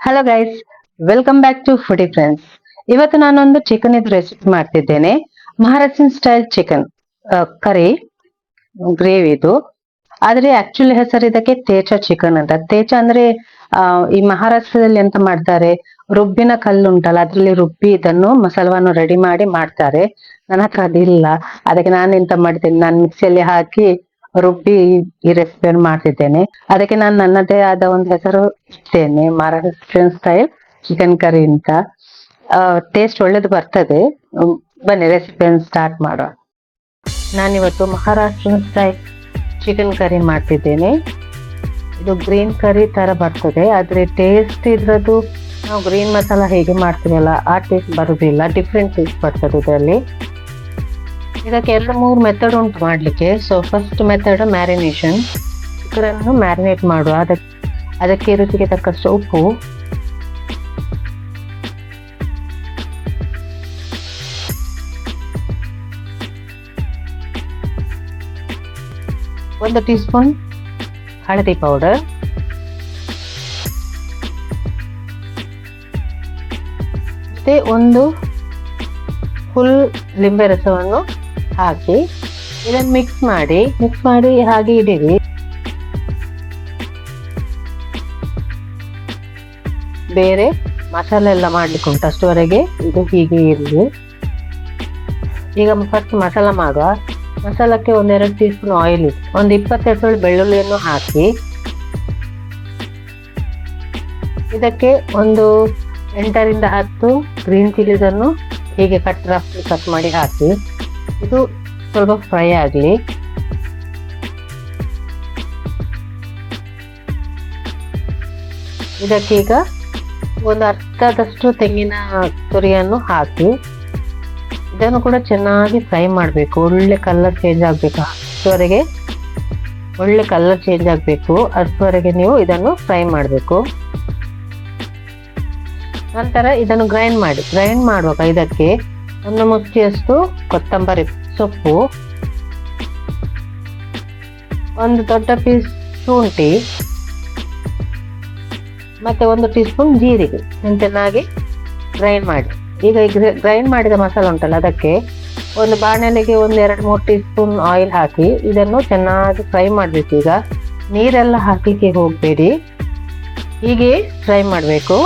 Hello guys, welcome back to foodie friends. ಇವತ್ತು ನಾನೊಂದು chicken ಇದು ರೆಸಿಪಿ ಮಾಡ್ತಿದ್ದೇನೆ. Maharashtrian style chicken curry gravy ಇದು. ಆದ್ರೆ ಆಕ್ಚುಲಿ ಹೆಸರು ಇದಕ್ಕೆ ತೇಚ ಚಿಕನ್ ಅಂತ. ತೇಚ ಅಂದ್ರೆ ಈ ಮಹಾರಾಷ್ಟ್ರದಲ್ಲಿ ಎಂತ ಮಾಡ್ತಾರೆ, ರುಬ್ಬಿನ ಕಲ್ಲು ಉಂಟಲ್ಲ ಅದ್ರಲ್ಲಿ ರುಬ್ಬಿ ಇದನ್ನು ಮಸಾಲವನ್ನು ರೆಡಿ ಮಾಡಿ ಮಾಡ್ತಾರೆ. ನನ್ನ ಹತ್ರ ಅದಿಲ್ಲ, ಅದಕ್ಕೆ ನಾನು ಎಂತ ಮಾಡ್ತೇನೆ, ನಾನು ಮಿಕ್ಸಿಯಲ್ಲಿ ಹಾಕಿ ರುಬ್ಬಿ ಈ ರೆಸಿಪಿಯನ್ನು ಮಾಡ್ತಿದ್ದೇನೆ. ಅದಕ್ಕೆ ನಾನು ನನ್ನದೇ ಆದ ಒಂದು ಹೆಸರು ಇರ್ತೇನೆ, ಮಹಾರಾಷ್ಟ್ರನ್ ಸ್ಟೈಲ್ ಚಿಕನ್ ಕರಿ ಅಂತ. ಟೇಸ್ಟ್ ಒಳ್ಳೇದು ಬರ್ತದೆ. ಬನ್ನಿ ರೆಸಿಪಿಯನ್ನು ಸ್ಟಾರ್ಟ್ ಮಾಡುವ. ನಾನಿವತ್ತು ಮಹಾರಾಷ್ಟ್ರನ್ ಸ್ಟೈಲ್ ಚಿಕನ್ ಕರಿ ಮಾಡ್ತಿದ್ದೇನೆ. ಇದು ಗ್ರೀನ್ ಕರಿ ತರ ಬರ್ತದೆ, ಆದ್ರೆ ಟೇಸ್ಟ್ ಇದ್ರದ್ದು ನಾವು ಗ್ರೀನ್ ಮಸಾಲ ಹೇಗೆ ಮಾಡ್ತೀವಲ್ಲ ಆ ಟೇಸ್ಟ್ ಬರುದಿಲ್ಲ, ಡಿಫ್ರೆಂಟ್ ಟೇಸ್ಟ್ ಬರ್ತದೆ ಇದರಲ್ಲಿ. ಇದಕ್ಕೆ 2-3 ಮೆಥಡ್ ಉಂಟು ಮಾಡ್ಲಿಕ್ಕೆ. So first method marination. Chicken marinate ಮಾಡುವ. ಅದಕ್ಕೆ ರುಚಿಗೆ ತಕ್ಕಷ್ಟು ಉಪ್ಪು, ಒಂದು ಟೀ ಸ್ಪೂನ್ ಹಳದಿ ಪೌಡರ್, ಮತ್ತೆ ಒಂದು ಫುಲ್ ಲಿಂಬೆ ರಸವನ್ನು ಹಾಕಿ ಇದನ್ನು ಮಿಕ್ಸ್ ಮಾಡಿ ಹಾಗೆ ಇಡಿರಿ. ಬೇರೆ ಮಸಾಲೆ ಎಲ್ಲ ಮಾಡ್ಲಿಕ್ಕೆ ಉಂಟು, ಅಷ್ಟುವರೆಗೆ ಇದು ಹೀಗೆ ಇರಲಿ. ಈಗ ಫಸ್ಟ್ ಮಸಾಲ ಮಾಡುವ. ಮಸಾಲಕ್ಕೆ 1-2 ಟೀ ಸ್ಪೂನ್ ಆಯಿಲ್, ಒಂದು 22 ಬೆಳ್ಳುಳ್ಳಿಯನ್ನು ಹಾಕಿ ಇದಕ್ಕೆ ಒಂದು 8-10 ಗ್ರೀನ್ ಚಿಲ್ಲೀಸ್ ಅನ್ನು ಹೀಗೆ ರಫ್ ಮಾಡಿ ಹಾಕಿ ಇದು ಸ್ವಲ್ಪ ಫ್ರೈ ಆಗಲಿ. ಇದಕ್ಕೀಗ ಒಂದು ಅರ್ಧದಷ್ಟು ತೆಂಗಿನ ತುರಿಯನ್ನು ಹಾಕಿ ಇದನ್ನು ಕೂಡ ಚೆನ್ನಾಗಿ ಫ್ರೈ ಮಾಡಬೇಕು. ಒಳ್ಳೆ ಕಲರ್ ಚೇಂಜ್ ಆಗಬೇಕು, ಅಷ್ಟುವರೆಗೆ ಒಳ್ಳೆ ಕಲರ್ ಚೇಂಜ್ ಆಗಬೇಕು, ಅಷ್ಟುವರೆಗೆ ನೀವು ಇದನ್ನು ಫ್ರೈ ಮಾಡಬೇಕು. ನಂತರ ಇದನ್ನು ಗ್ರೈಂಡ್ ಮಾಡುವಾಗ ಇದಕ್ಕೆ 1 ಮುಷ್ಟಿಯಷ್ಟು ಕೊತ್ತಂಬರಿ ಸೊಪ್ಪು, 1 ದೊಡ್ಡ ಪೀಸ್ ಶುಂಠಿ, ಮತ್ತೆ 1 ಟೀ ಸ್ಪೂನ್ ಜೀರಿಗೆ ಚೆನ್ನಾಗಿ ಗ್ರೈಂಡ್ ಮಾಡಿ. ಈಗ ಗ್ರೈಂಡ್ ಮಾಡಿದ ಮಸಾಲ ಉಂಟಲ್ಲ ಅದಕ್ಕೆ ಒಂದು ಬಾಣಲೆಗೆ 1-2-3 ಟೀ ಸ್ಪೂನ್ ಆಯಿಲ್ ಹಾಕಿ ಇದನ್ನು ಚೆನ್ನಾಗಿ ಫ್ರೈ ಮಾಡಬೇಕು. ಈಗ ನೀರೆಲ್ಲ ಹಾಕಲಿಕ್ಕೆ ಹೋಗಬೇಡಿ, ಹೀಗೆ ಫ್ರೈ ಮಾಡಬೇಕು.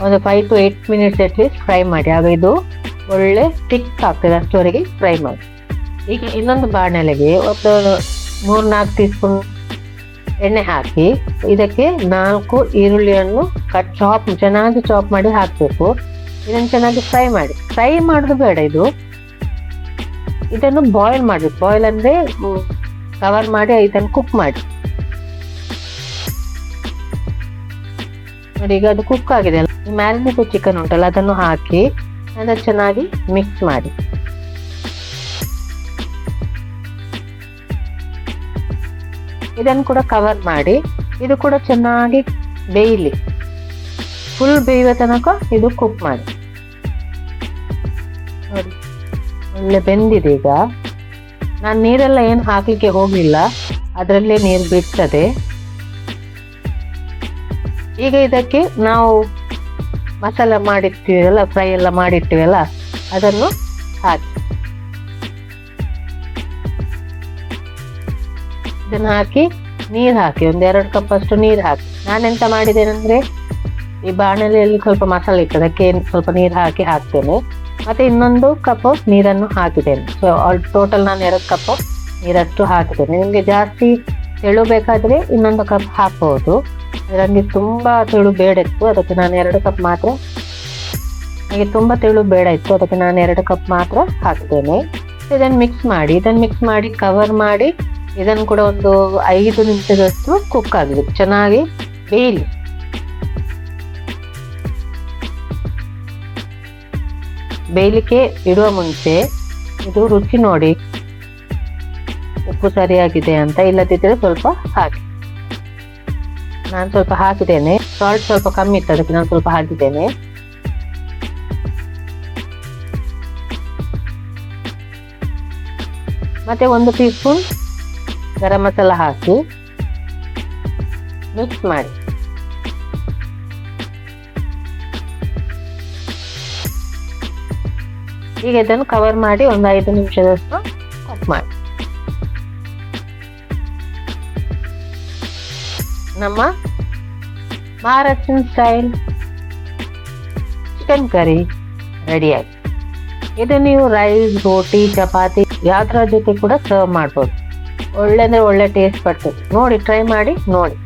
ಒಂದು 5 to 8 ಮಿನಿಟ್ಸ್ ಅಟ್ಲೀಸ್ಟ್ ಫ್ರೈ ಮಾಡಿ, ಆಗ ಇದು ಒಳ್ಳೆ ಥಿಕ್ ಆಗ್ತದೆ, ಅಷ್ಟುವರೆಗೆ ಫ್ರೈ ಮಾಡಿ. ಈಗ ಇನ್ನೊಂದು ಬಾಣಲೆಗೆ ಒಂದು 3-4 ಟೀ ಸ್ಪೂನ್ ಎಣ್ಣೆ ಹಾಕಿ ಇದಕ್ಕೆ 4 ಈರುಳ್ಳಿಯನ್ನು ಚೆನ್ನಾಗಿ ಚಾಪ್ ಮಾಡಿ ಹಾಕಬೇಕು. ಇದನ್ನು ಚೆನ್ನಾಗಿ ಫ್ರೈ ಮಾಡೋದು ಬೇಡ, ಇದನ್ನು ಬಾಯ್ಲ್ ಮಾಡಬೇಕು. ಬಾಯ್ಲ್ ಅಂದ್ರೆ ಕವರ್ ಮಾಡಿ ಇದನ್ನು ಕುಕ್ ಮಾಡಿ ನೋಡಿ. ಈಗ ಅದು ಕುಕ್ ಆಗಿದೆ ಅಲ್ಲ, ಮ್ಯಾರಿನೇಟೆಡ್ ಚಿಕನ್ ಉಂಟಲ್ಲ ಅದನ್ನು ಹಾಕಿ ಅದನ್ನು ಚೆನ್ನಾಗಿ ಮಿಕ್ಸ್ ಮಾಡಿ. ಇದನ್ನು ಕೂಡ ಕವರ್ ಮಾಡಿ ಇದು ಕೂಡ ಚೆನ್ನಾಗಿ ಬೇಯಲಿ, ಫುಲ್ ಬೇಯುವ ತನಕ ಇದು ಕುಕ್ ಮಾಡಿ. ನೋಡಿ ಒಳ್ಳೆ ಬೆಂದಿದೆ. ಈಗ ನಾನು ನೀರೆಲ್ಲ ಏನು ಹಾಕ್ಲಿಕ್ಕೆ ಹೋಗ್ಲಿಲ್ಲ, ಅದರಲ್ಲೇ ನೀರು ಬಿಡ್ತದೆ. ಈಗ ಇದಕ್ಕೆ ನಾವು ಮಸಾಲ ಮಾಡಿರ್ತೀವಲ್ಲ, ಫ್ರೈ ಎಲ್ಲ ಮಾಡಿರ್ತೀವಲ್ಲ ಅದನ್ನು ಹಾಕಿ ಇದನ್ನು ಹಾಕಿ ನೀರು ಹಾಕಿ 1-2 ಕಪ್ ಅಷ್ಟು ನೀರು ಹಾಕಿ. ನಾನೆಂತ ಮಾಡಿದ್ದೇನೆಂದ್ರೆ ಈ ಬಾಣಲೆಯಲ್ಲಿ ಸ್ವಲ್ಪ ಮಸಾಲೆ ಇತ್ತು, ಅದಕ್ಕೆ ಸ್ವಲ್ಪ ನೀರು ಹಾಕ್ತೇನೆ. ಮತ್ತೆ ಇನ್ನೊಂದು ಕಪ್ ನೀರನ್ನು ಹಾಕಿದ್ದೇನೆ. ಸೊ ಟೋಟಲ್ ನಾನು 2 ಕಪ್ ನೀರಷ್ಟು ಹಾಕಿದ್ದೇನೆ. ನಿಮಗೆ ಜಾಸ್ತಿ ತೆಳು ಬೇಕಾದ್ರೆ ಇನ್ನೊಂದು ಕಪ್ ಹಾಕ್ಬೋದು. ನನಗೆ ತುಂಬಾ ತೆಳು ಬೇಡ ಇತ್ತು, ಅದಕ್ಕೆ ನಾನು 2 ಕಪ್ ಮಾತ್ರ. ನನಗೆ ತುಂಬಾ ತೆಳು ಬೇಡ ಇತ್ತು, ಅದಕ್ಕೆ ನಾನು 2 ಕಪ್ ಮಾತ್ರ ಹಾಕ್ತೇನೆ. ಇದನ್ನು ಮಿಕ್ಸ್ ಮಾಡಿ ಕವರ್ ಮಾಡಿ ಇದನ್ನು ಕೂಡ ಒಂದು 5 ನಿಮಿಷದಷ್ಟು ಕುಕ್ ಆಗಲಿ, ಚೆನ್ನಾಗಿ ಬೇಯಲಿ. ಬೇಯಲಿಕ್ಕೆ ಇಡುವ ಮುಂಚೆ ಇದು ರುಚಿ ನೋಡಿ, ಉಪ್ಪು ಸರಿಯಾಗಿದೆ ಅಂತ, ಇಲ್ಲದಿದ್ದರೆ ಸ್ವಲ್ಪ ಹಾಕಿ. ನಾನು ಸ್ವಲ್ಪ ಹಾಕಿದ್ದೇನೆ, ಸಾಲ್ಟ್ ಸ್ವಲ್ಪ ಕಮ್ಮಿ ಇತ್ತು ಅದಕ್ಕೆ ನಾನು ಸ್ವಲ್ಪ ಹಾಕಿದ್ದೇನೆ. ಮತ್ತೆ 1 ಟೀ ಸ್ಪೂನ್ ಗರಂ ಮಸಾಲ ಹಾಕಿ ಮಿಕ್ಸ್ ಮಾಡಿ. ಈಗ ಇದನ್ನು ಕವರ್ ಮಾಡಿ ಒಂದು 5 ನಿಮಿಷದಷ್ಟು ಕುಕ್ ಮಾಡಿ. ನಮ್ಮ ಮಹಾರಾಷ್ಟ್ರನ್ ಸ್ಟೈಲ್ ಚಿಕನ್ ಕರಿ ರೆಡಿ ಆಯ್ತು. ಇದು ನೀವು ರೈಸ್, ರೋಟಿ, ಚಪಾತಿ ಯಾವ್ದ್ರ ಜೊತೆ ಕೂಡ ಸರ್ವ್ ಮಾಡ್ಬೋದು. ಒಳ್ಳೆ ಟೇಸ್ಟ್ ಬರ್ತದೆ. ನೋಡಿ, ಟ್ರೈ ಮಾಡಿ ನೋಡಿ.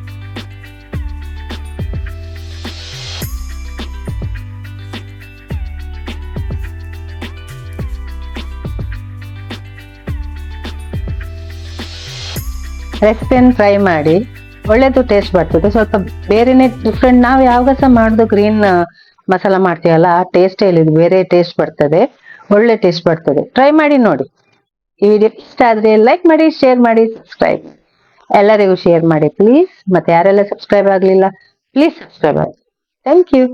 ರೆಸಿಪಿಯನ್ನು ಟ್ರೈ ಮಾಡಿ, ಒಳ್ಳೇದು ಟೇಸ್ಟ್ ಬರ್ತದೆ. ಸ್ವಲ್ಪ ಬೇರೆನೆ ಡಿಫ್ರೆಂಟ್, ನಾವು ಯಾವಾಗ ಸಹ ಮಾಡೋದು ಗ್ರೀನ್ ಮಸಾಲ ಮಾಡ್ತೀವಲ್ಲ, ಆ ಟೇಸ್ಟ್ ಹೇಳಿದ್ದು ಬೇರೆ ಟೇಸ್ಟ್ ಬರ್ತದೆ, ಒಳ್ಳೆ ಟೇಸ್ಟ್ ಬರ್ತದೆ. ಟ್ರೈ ಮಾಡಿ ನೋಡಿ. ಈ ವಿಡಿಯೋ ಇಷ್ಟ ಆದ್ರೆ ಲೈಕ್ ಮಾಡಿ, ಶೇರ್ ಮಾಡಿ, ಸಬ್ಸ್ಕ್ರೈಬ್ ಎಲ್ಲರಿಗೂ ಶೇರ್ ಮಾಡಿ ಪ್ಲೀಸ್. ಮತ್ತೆ ಯಾರೆಲ್ಲ ಸಬ್ಸ್ಕ್ರೈಬ್ ಆಗ್ಲಿಲ್ಲ ಪ್ಲೀಸ್ ಸಬ್ಸ್ಕ್ರೈಬ್ ಆಗಿ. Thank you.